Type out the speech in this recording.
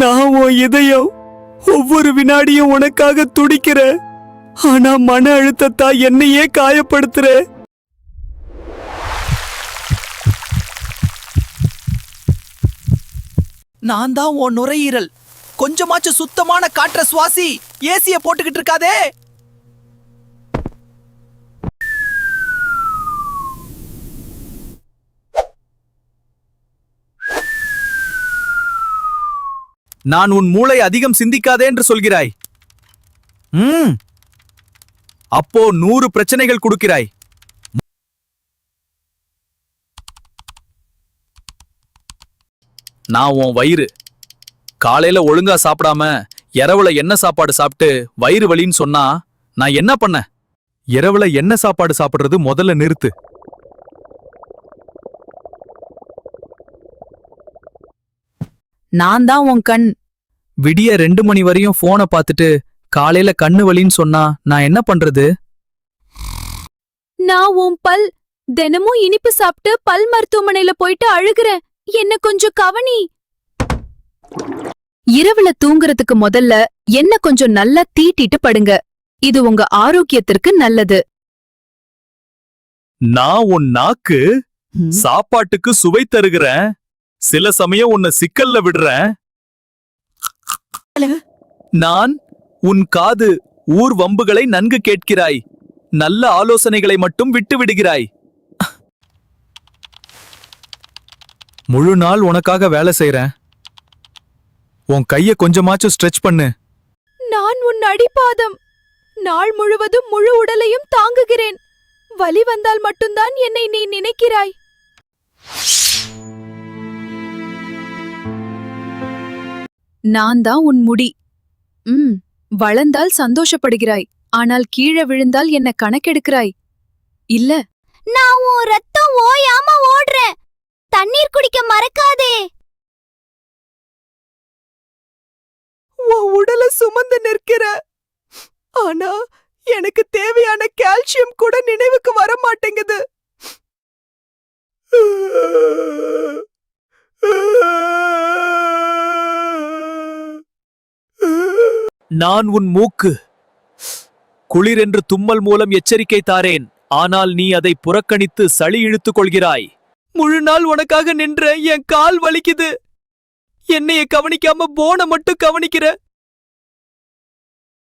நான் உன் இதயம் ஒவ்வொரு வினாடியும் உனக்காக துடிக்கிற. ஆனா மன அழுத்தத்தா என்னையே காயப்படுத்துற. நான் தான் உன் நுரையீரல். கொஞ்சமாச்சும் சுத்தமான காற்ற சுவாசி. ஏசிய போட்டுக்கிட்டு இருக்காதே. நான் உன் மூளை அதிகம் சிந்திக்காதே என்று சொல்கிறாய். அப்போ 100 பிரச்சனைகள் கொடுக்கிறாய். நான் உன் வயிறு. காலையில ஒழுங்கா சாப்பிடாம இரவுல என்ன சாப்பாடு சாப்பிட்டு வயிறு வலின்னு சொன்னா நான் என்ன பண்ண? இரவுல என்ன சாப்பாடு சாப்பிடுறது முதல்ல நிறுத்து. நான் தான் உன் கண். விடிய 2 மணி வரையும் போனை பார்த்துட்டு காலையில கண்ணு வலின்னு சொன்னா நான் என்ன பண்றது? நான் உன் பல். தினமும் இனிப்பு சாப்பிட்டு பல் மருத்துவமனையில போயிட்டு அழுகுறேன். என்ன கொஞ்சம் கவனி. இரவுல தூங்குறதுக்கு முதல்ல என்ன கொஞ்சம் நல்லா தீட்டிட்டு படுங்க. இது உங்க ஆரோக்கியத்திற்கு நல்லது. நான் உன் நாக்கு. சாப்பாட்டுக்கு சுவை தருகிறேன். சில சமயம் உன்னை சிக்கல்ல விடுறேன். நான் உன் காது. ஊர் வம்புகளை நன்கு கேட்கிறாய். நல்ல ஆலோசனைகளை மட்டும் விட்டு விடுகிறாய். முழு நாள் உனக்காக வேலை செய்றேன். உன் கைய கொஞ்சமாச்சும் ஸ்ட்ரெச் பண்ணு. நான் உன் அடிப்பாதம். நாள் முழுவதும் முழு உடலையும் தாங்குகிறேன். வலி வந்தால் மட்டும்தான் என்னை நீ நினைக்கிறாய். நான் தான் உன் முடி. வளர்ந்தால் சந்தோஷப்படுகிறாய். ஆனால் கீழே விழுந்தால் என்ன கணக்கெடுக்கிறாய். இல்ல, நான் உன் ரத்தம் ஓயாம ஓடுறேன். தண்ணீர் குடிக்க மறக்காதே. உன் உடலை சுமந்து நிற்கிற. ஆனா எனக்கு தேவையான கால்சியம் கூட நினைவுக்கு வர மாட்டேங்குது. நான் உன் மூக்கு. குளிர் என்று தும்மல் மூலம் எச்சரிக்கை தாரேன். ஆனால் நீ அதை புறக்கணித்து சளி இழுத்துக் கொள்கிறாய். முழு நாள் உனக்காக நின்ற என் கால் வலிக்குது. என்னைய கவனிக்காம போன மட்டும் கவனிக்கிற.